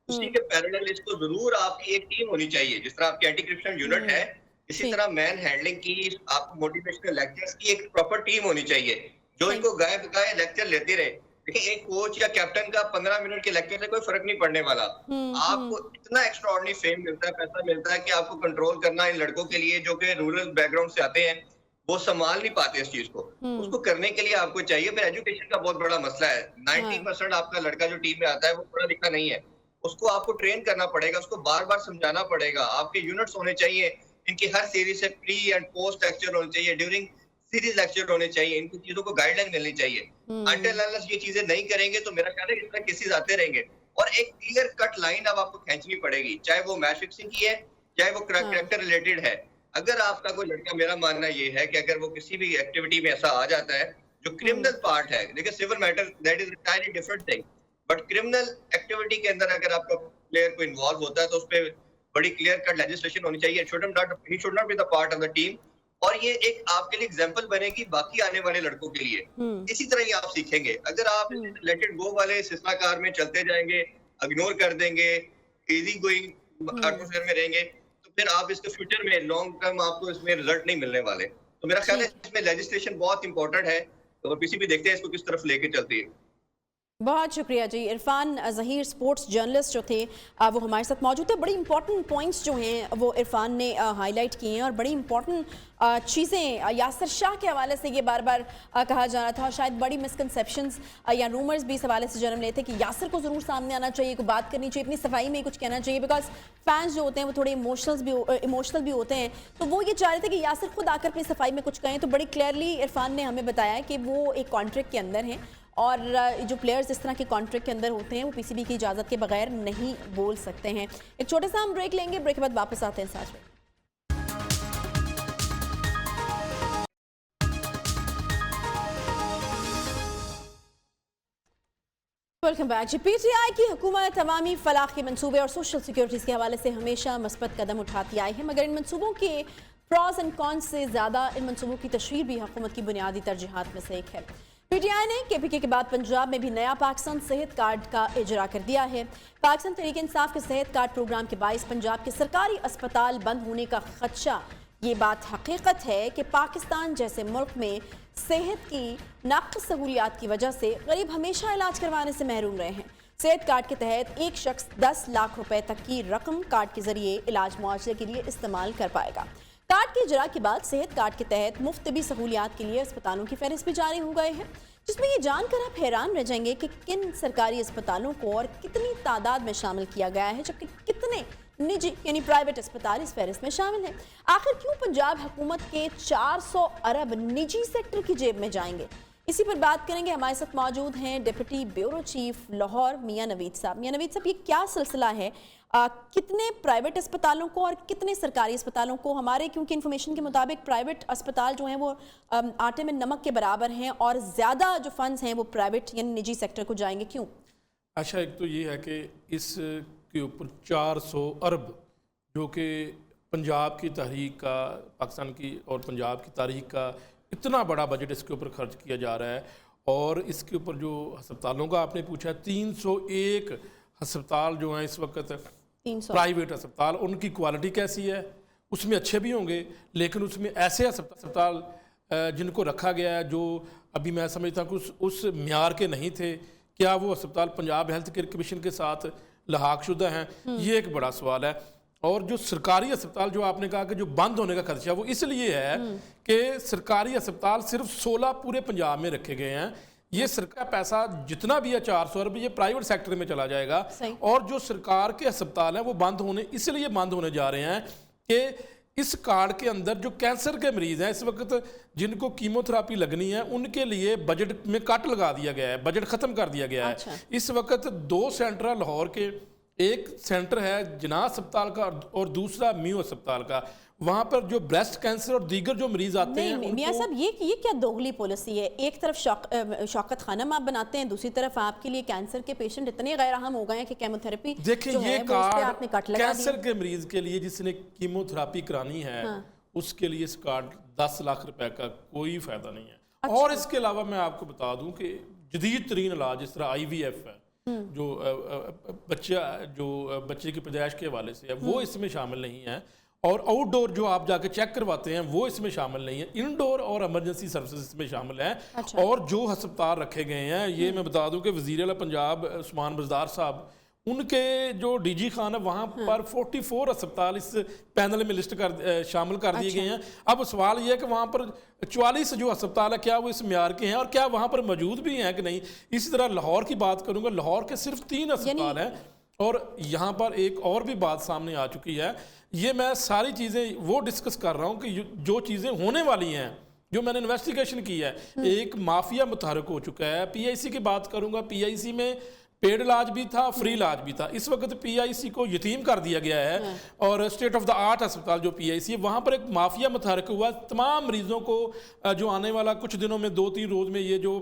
उसी के पैरेलल इसको जरूर आपकी एक टीम होनी चाहिए। जिस तरह आपकी एंटी करप्शन यूनिट है, इसी तरह मैन हैंडलिंग की, आपको मोटिवेशनल लेक्चर्स की एक प्रॉपर टीम होनी चाहिए जो इनको गाय बगाए लेक्चर लेती रहे। देखिए, एक कोच या कैप्टन का 15 मिनट के लेक्चर से कोई फर्क नहीं पड़ने वाला। आपको इतना एक्स्ट्राऑर्डिनरी फेम मिलता है, पैसा मिलता है कि आपको कंट्रोल करना इन लड़कों के लिए जो कि रूरल बैकग्राउंड से आते हैं, वो संभाल नहीं पाते इस चीज को। उसको करने के लिए आपको चाहिए। फिर एजुकेशन का बहुत बड़ा मसला है। 90% आपका लड़का जो टीम में आता है वो पढ़ा लिखा नहीं है, उसको आपको ट्रेन करना पड़ेगा, उसको बार बार समझाना पड़ेगा। आपके यूनिट्स होने चाहिए, इनकी हर सीरीज से प्री एंड पोस्ट लेक्चर होने चाहिए, ड्यूरिंग सीरीज लेक्चर होने चाहिए, इनकी चीजों को गाइडलाइन मिलनी चाहिए। अंटिल अनलेस ये चीजें नहीं करेंगे तो मेरा ख्याल है इस तरह केसेस आते रहेंगे, और एक क्लियर कट लाइन अब आपको खींचनी पड़ेगी, चाहे वो मैच फिक्सिंग की है, चाहे वो कैरेक्टर रिलेटेड है। अगर आपका कोई लड़का, मेरा मानना ये है कि अगर वो किसी भी एक्टिविटी में ऐसा आ जाता है जो क्रिमिनल पार्ट है, देखिए civil matter that is entirely different thing, but criminal activity के अंदर अगर आपका प्लेयर को इन्वॉल्व होता है तो उस पर बड़ी क्लियर कट लेजिस्लेशन होनी चाहिए। He should not be the part of the team, और ये एक आपके लिए एग्जांपल बनेगी बाकी आने वाले लड़कों के लिए। इसी तरह ही आप सीखेंगे। अगर आप लेट इट गो वाले सिस्माकार में चलते जाएंगे, इग्नोर कर देंगे, इजी गोइंग एटमॉस्फेयर में रहेंगे, तो फिर आप इसके फ्यूचर में लॉन्ग टर्म आपको इसमें रिजल्ट नहीं मिलने वाले। तो मेरा ख्याल है इसमें लेजिस्लेशन बहुत इंपॉर्टेंट है, तो पीसीबी देखते हैं इसको किस तरफ लेके चलती है। बहुत शुक्रिया जी। इरफान ज़हीर स्पोर्ट्स जर्नलिस्ट जो थे वो हमारे साथ मौजूद थे। बड़ी इंपॉर्टेंट पॉइंट्स जो हैं वो इरफान ने हाईलाइट किए हैं, और बड़ी इंपॉर्टेंट चीज़ें यासर शाह के हवाले से ये बार बार कहा जा रहा था, और शायद बड़ी मिसकंसेप्शंस या रूमर्स भी इस हवाले से जन्म लेते कि यासर को ज़रूर सामने आना चाहिए, कोई बात करनी चाहिए, अपनी सफाई में कुछ कहना चाहिए, बिकॉज फैंस जो होते हैं वो थोड़े इमोशनल भी होते हैं, तो वो ये चाह रहे थे कि यासर खुद आकर अपनी सफाई में कुछ कहें। तो बड़ी क्लियरली इरफान ने हमें बताया कि वो एक कॉन्ट्रैक्ट के अंदर हैं, और जो प्लेयर्स इस तरह के कॉन्ट्रैक्ट के अंदर होते हैं वो पीसीबी की इजाज़त के बगैर नहीं बोल सकते हैं। एक छोटा सा हम ब्रेक लेंगे, ब्रेक के बाद वापस आते हैं साथ में। वेलकम बैक जी। पीटीआई की हुकूमत अवामी फलाह के मंसूबे और सोशल सिक्योरिटीज़ के हवाले से हमेशा मस्बत कदम उठाती आई है, मगर इन मंसूबों के प्रॉस एंड कॉन्स से ज़्यादा इन मंसूबों की तशरीह भी हुकूमत की बुनियादी तरजीहात में से एक है। पीटीआई ने केपीके के बाद पंजाब में भी नया पाकिस्तान सेहत कार्ड का इजरा कर दिया है। पाकिस्तान तहरीक इंसाफ के सेहत कार्ड प्रोग्राम के बायस पंजाब के सरकारी अस्पताल बंद होने का खदशा। ये बात हकीकत है कि पाकिस्तान जैसे मुल्क में सेहत की नाक़िस सहूलियात की वजह से गरीब हमेशा इलाज करवाने से महरूम रहे हैं। सेहत कार्ड के तहत एक शख्स 10 लाख रुपए तक की रकम कार्ड के जरिए इलाज मुआवजे के लिए इस्तेमाल कर पाएगा। कार्ड के इजरा के बाद सेहत कार्ड के तहत मुफ्त भी सहूलियात के लिए अस्पतालों की फहरिस्त भी जारी हो गए हैं, जिसमें ये जानकर आप हैरान रह जाएंगे कि किन सरकारी अस्पतालों को और कितनी तादाद में शामिल किया गया है, जबकि कितने निजी यानी प्राइवेट अस्पताल इस फहरिस्त में शामिल हैं। आखिर क्यों पंजाब हुकूमत के 400 अरब निजी सेक्टर की जेब में जाएंगे? इसी पर बात करेंगे। हमारे साथ मौजूद हैं डिप्टी ब्यूरो चीफ लाहौर मियां नवीद साहब। मियां नवीद साहब, ये क्या सिलसिला है? कितने प्राइवेट अस्पतालों को और कितने सरकारी अस्पतालों को, हमारे क्योंकि इन्फॉर्मेशन के मुताबिक प्राइवेट अस्पताल जो हैं वो आटे में नमक के बराबर हैं और ज़्यादा जो फंड्स हैं वो प्राइवेट यानी निजी सेक्टर को जाएंगे, क्यों? अच्छा, एक तो ये है कि इस کے اوپر 400 ارب جو کہ پنجاب کی تحریک کا، پاکستان کی اور پنجاب کی تاریخ کا اتنا بڑا بجٹ اس کے اوپر خرچ کیا جا رہا ہے. اور اس کے اوپر جو ہسپتالوں کا آپ نے پوچھا، 301 ہسپتال جو ہیں اس وقت 300 پرائیویٹ ہسپتال، ان کی کوالٹی کیسی ہے؟ اس میں اچھے بھی ہوں گے، لیکن اس میں ایسے ہسپتال جن کو رکھا گیا ہے جو ابھی میں سمجھتا ہوں کہ اس معیار کے نہیں تھے. کیا وہ ہسپتال پنجاب ہیلتھ کیئر کمیشن کے ساتھ لحاق شدہ ہیں؟ یہ ایک بڑا سوال ہے. اور جو سرکاری ہسپتال جو آپ نے کہا کہ جو بند ہونے کا خدشہ، وہ اس لیے ہے کہ سرکاری ہسپتال صرف 16 پورے پنجاب میں رکھے گئے ہیں. یہ سرکار پیسہ جتنا بھی ہے 400 ارب، یہ پرائیویٹ سیکٹر میں چلا جائے گا. اور جو سرکار کے ہسپتال ہیں وہ بند ہونے اس لیے بند ہونے جا رہے ہیں کہ اس کارڈ کے اندر جو کینسر کے مریض ہیں اس وقت جن کو کیمو تھراپی لگنی ہے، ان کے لیے بجٹ میں کٹ لگا دیا گیا ہے، بجٹ ختم کر دیا گیا ہے. اس وقت 2 سینٹر ہیں لاہور کے، ایک سینٹر ہے جناح ہسپتال کا اور دوسرا میو ہسپتال کا. وہاں پر جو بریسٹ کینسر اور دیگر جو مریض آتے ہیں میاں صاحب یہ کیا دوغلی پالیسی ہے؟ ایک طرف شوکت خانم آپ بناتے ہیں، دوسری طرف آپ کے لیے کینسر کے پیشنٹ اتنے غیر اہم ہو گئے ہیں کہ کیمو تھراپی دیکھیں یہ کارڈ کینسر کے مریض کے لیے جس نے کیمو تھراپی کرانی ہے اس کے لیے اس کارڈ 10 لاکھ روپے کا کوئی فائدہ نہیں ہے. اور اس کے علاوہ میں آپ کو بتا دوں کہ جدید ترین علاج جس طرح IVF ہے، جو بچے کی پیدائش کے حوالے سے ہے، وہ اس میں شامل نہیں ہے. اور آؤٹ ڈور جو آپ جا کے چیک کرواتے ہیں وہ اس میں شامل نہیں ہے. انڈور اور ایمرجنسی سروسز اس میں شامل ہیں. اور جو ہسپتال رکھے گئے ہیں، یہ میں بتا دوں کہ وزیر اعلیٰ پنجاب عثمان بزدار صاحب، ان کے جو DG خان ہے وہاں پر 44 ہسپتال اس پینل میں لسٹ شامل کر دیے گئے ہیں. اب سوال یہ ہے کہ وہاں پر 44 جو ہسپتال ہے کیا وہ اس معیار کے ہیں اور کیا وہاں پر موجود بھی ہیں کہ نہیں. اسی طرح لاہور کی بات کروں گا، لاہور کے صرف 3 ہسپتال ہیں. اور یہاں پر ایک اور بھی بات سامنے آ چکی ہے. یہ میں ساری چیزیں وہ ڈسکس کر رہا ہوں کہ جو چیزیں ہونے والی ہیں، جو میں نے انویسٹیگیشن کی ہے. ایک مافیا متحرک ہو چکا ہے. PIC کی بات کروں گا، PIC میں پیڈ علاج بھی تھا، فری علاج بھی تھا. اس وقت PIC کو یتیم کر دیا گیا ہے. اور اسٹیٹ آف دا آرٹ ہسپتال جو PIC ہے، وہاں پر ایک مافیا متحرک ہوا. تمام مریضوں کو جو آنے والا کچھ دنوں میں 2-3 روز میں یہ جو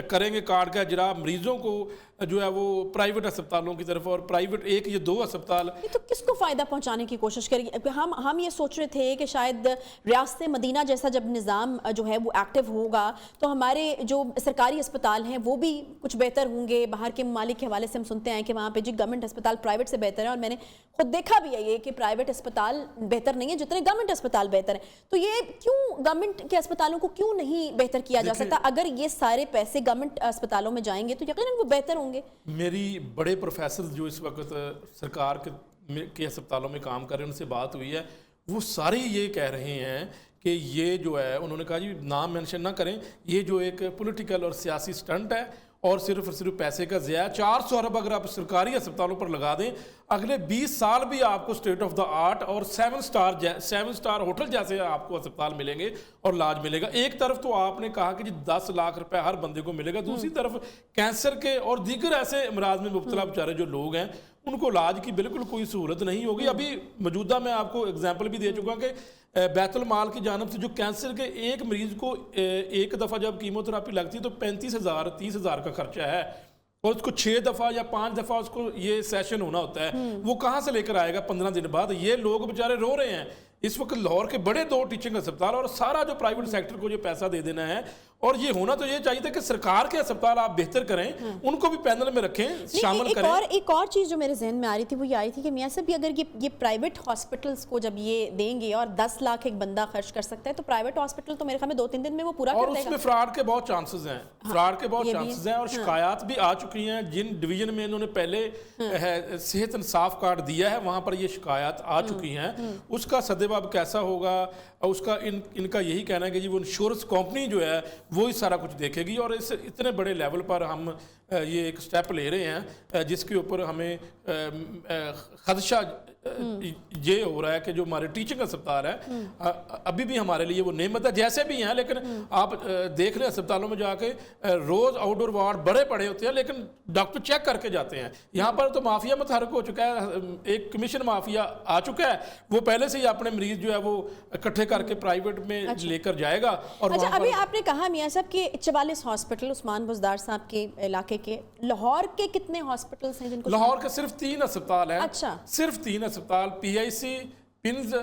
کریں گے کارڈ کا اجرا، مریضوں کو جو ہے وہ پرائیویٹ ہسپتالوں کی طرف، اور پرائیویٹ 1 یا 2 ہسپتال. تو کس کو فائدہ پہنچانے کی کوشش کریں؟ ہم یہ سوچ رہے تھے کہ شاید ریاست مدینہ جیسا جب نظام جو ہے وہ ایکٹیو ہوگا تو ہمارے جو سرکاری ہسپتال ہیں وہ بھی کچھ بہتر ہوں گے. باہر کے ممالک کے حوالے سے ہم سنتے ہیں کہ وہاں پہ گورنمنٹ ہسپتال پرائیویٹ سے بہتر ہیں، اور میں نے خود دیکھا بھی ہے یہ کہ پرائیویٹ ہسپتال بہتر نہیں ہے جتنے گورنمنٹ ہسپتال بہتر ہیں. تو یہ کیوں گورنمنٹ کے ہسپتالوں کو کیوں نہیں بہتر کیا جا سکتا؟ اگر یہ سارے پیسے گورنمنٹ ہسپتالوں میں جائیں گے تو یقیناً وہ بہتر ہوں گے. میری بڑے پروفیسر جو اس وقت سرکار کے ہسپتالوں میں کام کر رہے ہیں، ان سے بات ہوئی ہے، وہ سارے یہ کہہ رہے ہیں کہ یہ جو ہے، انہوں نے کہا جی نام مینشن نہ کریں، یہ جو ایک پولیٹیکل اور سیاسی سٹنٹ ہے اور صرف پیسے کا ضیاع. 400 ارب اگر آپ سرکاری ہسپتالوں پر لگا دیں، اگلے 20 سال بھی آپ کو اسٹیٹ آف دا آرٹ اور 7 سٹار ہوٹل جیسے آپ کو ہسپتال ملیں گے اور علاج ملے گا. ایک طرف تو آپ نے کہا کہ جی 10 لاکھ روپے ہر بندے کو ملے گا، دوسری طرف کینسر کے اور دیگر ایسے امراض میں مبتلا بیچارے جو لوگ ہیں ان کو علاج کی بالکل کوئی سہولت نہیں ہوگی. ابھی موجودہ میں آپ کو اگزامپل بھی دے چکا کہ بیت المال کی جانب سے جو کینسر کے ایک مریض کو ایک دفعہ جب کیمو تھراپی لگتی ہے تو 35,000 30,000 کا خرچہ ہے، اور اس کو 6 دفعہ یا 5 دفعہ اس کو یہ سیشن ہونا ہوتا ہے. وہ کہاں سے لے کر آئے گا 15 دن بعد؟ یہ لوگ بیچارے رو رہے ہیں. اس وقت لاہور کے بڑے 2 ٹیچنگ ہسپتال اور سارا جو پرائیویٹ سیکٹر کو جو پیسہ دے دینا ہے. اور یہ ہونا تو یہ چاہیے تھا کہ سرکار کے ہسپتال آپ بہتر کریں، ان کو بھی پینل میں رکھیں، شامل کریں. ایک اور چیز جو میرے ذہن میں آ رہی تھی وہ یہ آئی تھی کہ میاں صاحب اگر یہ پرائیویٹ ہاسپٹلس کو جب یہ دیں گے اور 10 لاکھ ایک بندہ خرچ کر سکتا ہے تو پرائیویٹ ہاسپٹل تو میرے خیال میں 2-3 دن میں وہ پورا کر دے گا. اور اس میں فراڈ کے بہت چانسز ہیں، اور شکایات بھی آ چکی ہیں. جن ڈویژن میں انہوں نے پہلے صحت انصاف کارڈ دیا ہے وہاں پر یہ شکایات آ چکی ہیں. اس کا سدباب کیسا ہوگا، اس کا ان کا یہی کہنا ہے کہ جی وہ انشورنس کمپنی جو ہے وہی سارا کچھ دیکھے گی. اور اس اتنے بڑے لیول پر ہم یہ ایک سٹیپ لے رہے ہیں جس کے اوپر ہمیں خدشہ یہ ہو رہا ہے کہ جو ہمارے ٹیچنگ اسپتال ہے ابھی بھی ہمارے لیے وہ نعمت ہے جیسے بھی ہیں، لیکن آپ دیکھ لیں اسپتالوں میں جا کے روز آؤٹ ڈور وارڈ بڑے پڑے ہوتے ہیں لیکن ڈاکٹر چیک کر کے جاتے ہیں. یہاں پر تو مافیا متحرک ہو چکا ہے، ایک کمیشن مافیا آ چکا ہے، وہ پہلے سے ہی اپنے مریض جو ہے وہ اکٹھے کر کے پرائیویٹ میں لے کر جائے گا. اور اچھا ابھی آپ نے کہا میاں صاحب کہ 44 ہاسپٹل عثمان بزدار صاحب کے علاقے کے، لاہور کے کتنے ہاسپٹلز ہیں جن کو؟ لاہور کے صرف 3 اسپتال ہیں. اچھا صرف 3 اسپتال، پی آئی سی، پنز،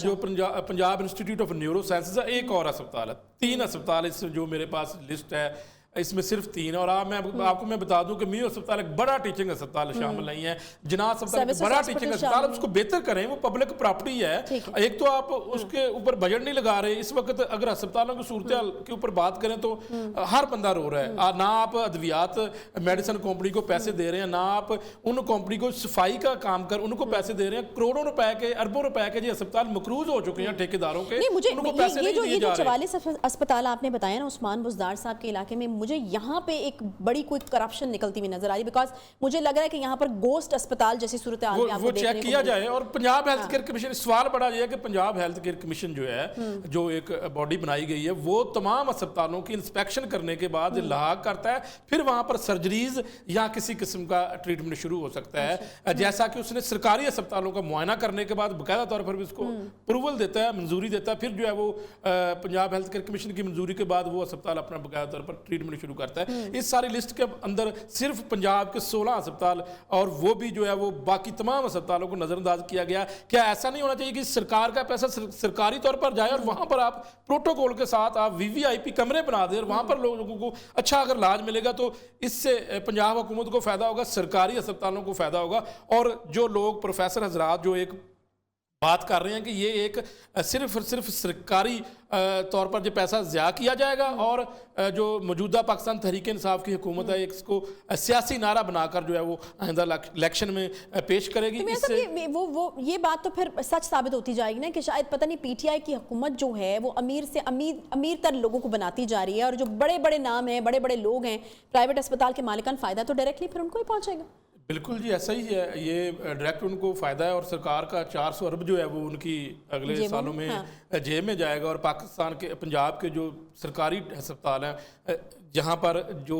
جو Punjab institute of neuro sciences ہے، ایک اور اسپتال ہے. 3 اسپتال اس جو میرے پاس لسٹ ہے اس میں صرف 3. اور آپ کو میں بتا دوں کہ میو اسپتال ایک بڑا ٹیچنگ اسپتال شامل نہیں ہے، جناح اسپتال ایک بڑا ٹیچنگ اسپتال، اس کو بہتر کریں، وہ پبلک پراپرٹی ہے. ایک تو آپ اس کے اوپر بجٹ نہیں لگا رہے. اس وقت اگر اسپتالوں کی صورتحال کے اوپر بات کریں تو ہر بندہ رو رہا ہے. نہ آپ ادویات میڈیسن کمپنی کو پیسے دے رہے ہیں، نہ آپ ان کمپنی کو صفائی کا کام کر ان کو پیسے دے رہے ہیں. کروڑوں روپے کے، اربوں روپے کے یہ اسپتال مقروض ہو چکے ہیں ٹھیکیداروں کے، ان کو پیسے نہیں دیے جا رہے. 44 اسپتال آپ نے بتایا نا عثمان بزدار صاحب کے علاقے میں، مجھے یہاں پہ ایک بڑی کوئی کرپشن نکلتی ہوئی نظر آ رہی ہے، بیکاز مجھے لگ رہا ہے کہ یہاں پر گوسٹ اسپتال جیسی صورتحال بھی آپ کو دیکھنے کو چیک کیا جائے. اور پنجاب ہیلتھ کیئر کمیشن، سوال بڑا یہ ہے کہ پنجاب ہیلتھ کیئر کمیشن جو ہے، جو ایک باڈی بنائی گئی ہے، وہ تمام اسپتالوں کی انسپیکشن کرنے کے بعد لاحق کرتا ہے، پھر وہاں پر سرجریز یا کسی قسم کا ٹریٹمنٹ شروع ہو سکتا ہے. جیسا کہ اس نے سرکاری اسپتالوں کا معائنہ کرنے کے بعد باقاعدہ طور پر بھی اس کو اپروول دیتا ہے، منظوری دیتا ہے، پھر جو ہے وہ پنجاب ہیلتھ کیئر کمیشن کی منظوری کے بعد وہ اسپتال اپنا باقاعدہ طور پر ٹریٹمنٹ شروع کرتا ہے. اس ساری لسٹ کے اندر صرف پنجاب کے 16 اسپتال، اور وہ بھی جو ہے وہ باقی تمام اسپتالوں کو نظر انداز کیا گیا. کیا ایسا نہیں ہونا چاہیے کہ سرکار کا پیسہ سرکاری طور پر جائے اور وہاں پر آپ پروٹوکول کے ساتھ آپ وی وی آئی پی کمرے بنا دیں اور وہاں پر لوگوں کو اچھا اگر علاج ملے گا تو اس سے پنجاب حکومت کو فائدہ ہوگا، سرکاری اسپتالوں کو فائدہ ہوگا. اور جو لوگ پروفیسر حضرات جو ایک بات کر رہے ہیں کہ یہ ایک صرف سرکاری طور پر جو پیسہ ضیاع کیا جائے گا، اور جو موجودہ پاکستان تحریک انصاف کی حکومت ہے اس کو سیاسی نعرہ بنا کر جو ہے وہ آئندہ الیکشن میں پیش کرے گی. اس سے یہ بات تو پھر سچ ثابت ہوتی جائے گی نا کہ شاید پتہ نہیں پی ٹی آئی کی حکومت جو ہے وہ امیر سے امیر تر لوگوں کو بناتی جا رہی ہے، اور جو بڑے بڑے نام ہیں، بڑے بڑے لوگ ہیں پرائیویٹ اسپتال کے مالکان، فائدہ تو ڈائریکٹلی پھر ان کو ہی پہنچے گا. بالکل جی ایسا ہی ہے، یہ ڈائریکٹ ان کو فائدہ ہے. اور سرکار کا 400 ارب جو ہے وہ ان کی اگلے سالوں میں جیب میں جائے گا. اور پاکستان کے پنجاب کے جو سرکاری ہسپتال ہیں جہاں پر جو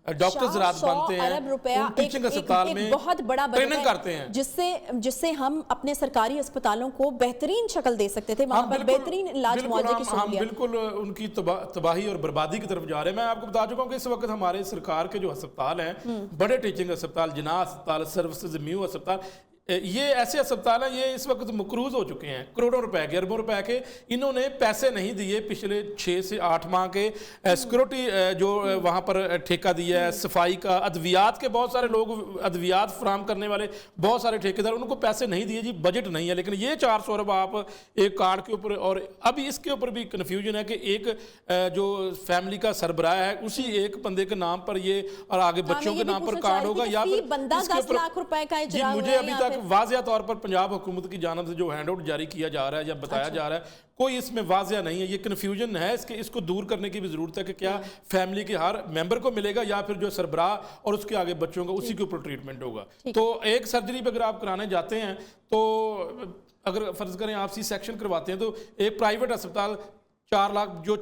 ڈاکٹرز رات بنتے ہیں، ان ٹیچنگ اسپتال میں بہت بڑا ٹریننگ کرتے ہیں، جس سے ہم اپنے سرکاری اسپتالوں کو بہترین شکل دے سکتے تھے، وہاں پر بہترین علاج معالجے کی سہولیات. ہم بالکل ان کی تباہی اور بربادی کی طرف جا رہے ہیں. میں آپ کو بتا چکا ہوں کہ اس وقت ہمارے سرکار کے جو ہسپتال ہیں، بڑے ٹیچنگ اسپتال، جناح اسپتال، سروسز میو اسپتال، یہ ایسے اسپتال ہیں یہ اس وقت مقروض ہو چکے ہیں کروڑوں روپے کے، اربوں روپے کے. انہوں نے پیسے نہیں دیے پچھلے 6 سے 8 ماہ کے. سیکورٹی جو وہاں پر ٹھیکہ دیا ہے، صفائی کا، ادویات کے بہت سارے لوگ، ادویات فراہم کرنے والے بہت سارے ٹھیکیدار، ان کو پیسے نہیں دیے جی، بجٹ نہیں ہے. لیکن یہ 400 ارب آپ ایک کارڈ کے اوپر، اور ابھی اس کے اوپر بھی کنفیوژن ہے کہ ایک جو فیملی کا سربراہ ہے اسی ایک بندے کے نام پر یہ، اور آگے بچوں کے نام پر کارڈ ہوگا، یا پھر 10 لاکھ روپے کا جی. مجھے ابھی تک واضح طور پر پنجاب حکومت کی جانب سے جو ہینڈ آؤٹ جاری کیا جا رہا ہے یا بتایا جا رہا ہے، کوئی اس میں واضح نہیں ہے. یہ کنفیوژن ہے، اس کو دور کرنے کی بھی ضرورت ہے کہ کیا فیملی کے ہر ممبر کو ملے گا یا پھر جو سربراہ اور اس کے آگے بچوں کا اسی کے اوپر ٹریٹمنٹ ہوگا. تو ایک سرجری پہ اگر آپ کرانے جاتے ہیں تو اگر فرض کریں آپ سی سیکشن کرواتے ہیں تو ایک پرائیویٹ اسپتال 4 لاکھ جو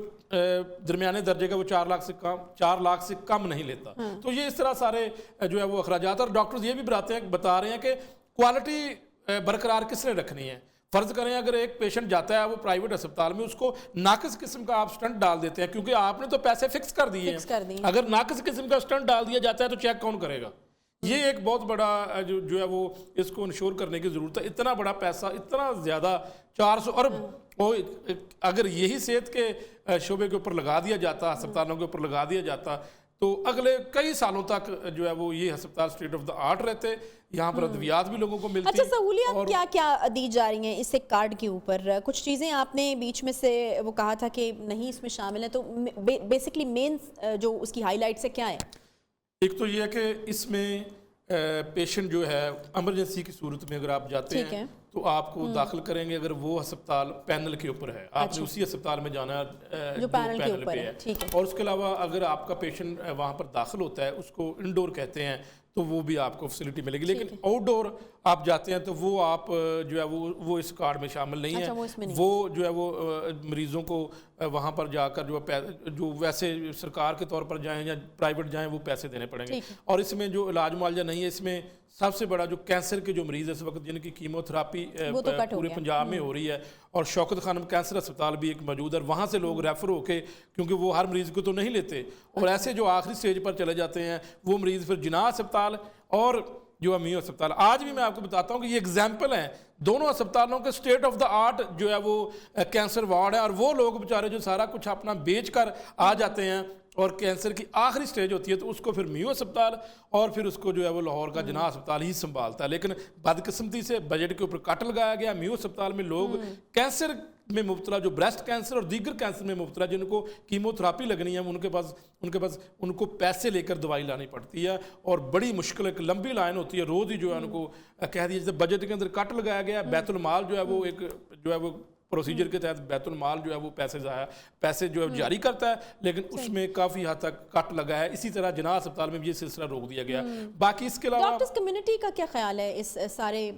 درمیانے درجے کا وہ 4 لاکھ سے کم نہیں لیتا. تو یہ اس طرح سارے جو ہے وہ اخراجات، اور ڈاکٹرز یہ بھی بتا رہے ہیں کہ کوالٹی برقرار کس نے رکھنی ہے. فرض کریں اگر ایک پیشنٹ جاتا ہے وہ پرائیویٹ اسپتال میں، اس کو ناقص قسم کا آپ سٹنٹ ڈال دیتے ہیں کیونکہ آپ نے تو پیسے فکس کر دیے ہیں. اگر ناقص قسم کا سٹنٹ ڈال دیا جاتا ہے تو چیک کون کرے گا؟ یہ ایک بہت بڑا جو ہے وہ اس کو انشور کرنے کی ضرورت ہے. اتنا بڑا پیسہ، اتنا زیادہ 400 ارب اگر یہی صحت کے شعبے کے اوپر لگا دیا جاتا، ہسپتالوں کے اوپر لگا دیا جاتا، تو اگلے کئی سالوں تک جو ہے وہ یہ ہسپتال اسٹیٹ آف دا آرٹ رہتے، یہاں پر ادویات بھی لوگوں کو ملتی. اچھا سہولیات کیا کیا دی جا رہی ہیں اس ایک کارڈ کے اوپر؟ کچھ چیزیں آپ نے بیچ میں سے وہ کہا تھا کہ نہیں اس میں شامل ہیں، تو بیسکلی مین جو اس کی ہائی لائٹ سے کیا ہے؟ ایک تو یہ ہے کہ اس میں پیشنٹ جو ہے ایمرجنسی کی صورت میں اگر آپ جاتے ہیں تو آپ کو داخل کریں گے اگر وہ ہسپتال پینل کے اوپر ہے، آپ نے اسی ہسپتال میں جانا ہے جو پینل پہ ہے. اور اس کے علاوہ اگر آپ کا پیشنٹ وہاں پر داخل ہوتا ہے، اس کو انڈور کہتے ہیں، تو وہ بھی آپ کو فیسلٹی ملے گی. لیکن آؤٹ ڈور آپ جاتے ہیں تو وہ آپ جو ہے وہ اس کارڈ میں شامل نہیں ہے. وہ جو ہے وہ مریضوں کو وہاں پر جا کر جو ویسے سرکار کے طور پر جائیں یا پرائیویٹ جائیں وہ پیسے دینے پڑیں گے. اور اس میں جو علاج معالجہ نہیں ہے, اس میں سب سے بڑا جو کینسر کے جو مریض اس وقت جن کی کیمو تھراپی پورے پنجاب میں ہو رہی ہے, اور شوکت خانم کینسر اسپتال بھی ایک موجود ہے, وہاں سے لوگ ریفر ہو کے, کیونکہ وہ ہر مریض کو تو نہیں لیتے, اور ایسے جو آخری سٹیج پر چلے جاتے ہیں وہ مریض پھر جناح اسپتال اور جو میو اسپتال. آج بھی میں آپ کو بتاتا ہوں کہ یہ ایگزامپل ہیں دونوں اسپتالوں کے اسٹیٹ آف دا آرٹ جو ہے وہ کینسر وارڈ ہے, اور وہ لوگ بیچارے جو سارا کچھ اپنا بیچ کر آ جاتے ہیں, اور کینسر کی آخری سٹیج ہوتی ہے تو اس کو پھر میو اسپتال اور پھر اس کو جو ہے وہ لاہور کا جناح اسپتال ہی سنبھالتا ہے. لیکن بدقسمتی سے بجٹ کے اوپر کٹ لگایا گیا. میو اسپتال میں لوگ کینسر میں مبتلا, جو بریسٹ کینسر اور دیگر کینسر میں مبتلا جن کو کیمو تھراپی لگنی ہے, ان کو پیسے لے کر دوائی لانی پڑتی ہے, اور بڑی مشکل ایک لمبی لائن ہوتی ہے. روز ہی جو ہے ان کو کہہ دیا جیسے بجٹ کے اندر کٹ لگایا گیا. بیت المال جو ہے وہ ایک جو ہے وہ پروسیجر کے تحت بیت المال جو ہے وہ پیسے جو ہے جاری کرتا ہے, لیکن اس میں کافی حد تک کٹ لگا ہے. اسی طرح جناح اسپتال میں بھی یہ سلسلہ روک دیا گیا. باقی اس کے علاوہ ڈاکٹرز کمیونٹی کا کیا خیال ہے اس سارے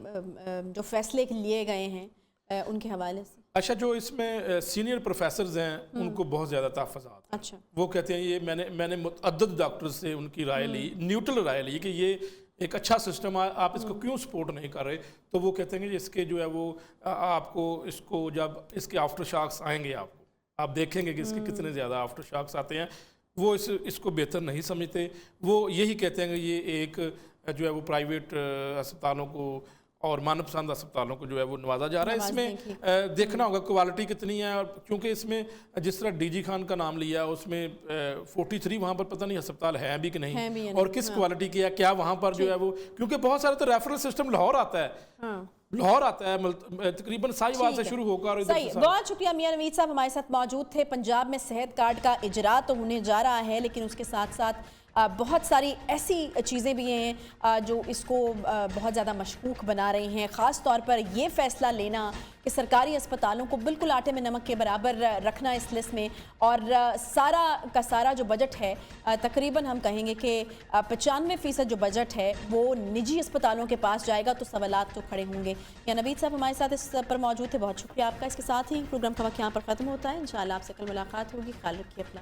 جو فیصلے لیے گئے ہیں ان کے حوالے سے؟ اچھا, جو اس میں سینئر پروفیسرز ہیں ان کو بہت زیادہ تحفظات. اچھا, وہ کہتے ہیں, یہ میں نے متعدد ڈاکٹرز سے ان کی رائے لی, نیوٹرل رائے لی کہ یہ ایک اچھا سسٹم ہے, آپ اس کو کیوں سپورٹ نہیں کر رہے. تو وہ کہتے ہیں کہ اس کے جو ہے وہ آپ کو اس کو جب اس کے آفٹر شاکس آئیں گے آپ دیکھیں گے کہ اس کے کتنے زیادہ آفٹر شاکس آتے ہیں. وہ اس کو بہتر نہیں سمجھتے. وہ یہی کہتے ہیں کہ یہ ایک جو ہے وہ پرائیویٹ اسپتالوں کو اور مان پسند اسپتالوں کو جو ہے وہ نوازا جا رہا ہے. اس میں دیکھنا ہوگا کوالٹی کتنی ہے, اور کیونکہ اس میں جس طرح ڈی جی خان کا نام لیا, اس میں 43 وہاں پر پتہ نہیں اسپتال ہے بھی کہ نہیں, اور کس کوالٹی کی ہے, کیا وہاں پر جو ہے وہ, کیونکہ بہت سارے تو ریفرل سسٹم لاہور آتا ہے تقریباً ساہیوال سے شروع ہو کر. بہت شکریہ میاں نوید صاحب ہمارے ساتھ موجود تھے. پنجاب میں صحت کارڈ کا اجرا تو ہونے جا رہا ہے, لیکن اس کے ساتھ ساتھ بہت ساری ایسی چیزیں بھی ہیں جو اس کو بہت زیادہ مشکوک بنا رہی ہیں. خاص طور پر یہ فیصلہ لینا کہ سرکاری اسپتالوں کو بالکل آٹے میں نمک کے برابر رکھنا اس لسٹ میں, اور سارا کا سارا جو بجٹ ہے تقریباً ہم کہیں گے کہ 95% جو بجٹ ہے وہ نجی اسپتالوں کے پاس جائے گا, تو سوالات تو کھڑے ہوں گے. یا نوید صاحب ہمارے ساتھ اس پر موجود تھے, بہت شکریہ آپ کا. اس کے ساتھ ہی پروگرام کا وقت یہاں پر ختم ہوتا ہے. انشاءاللہ آپ سے کل ملاقات ہوگی. خیال رکھیے اپنا.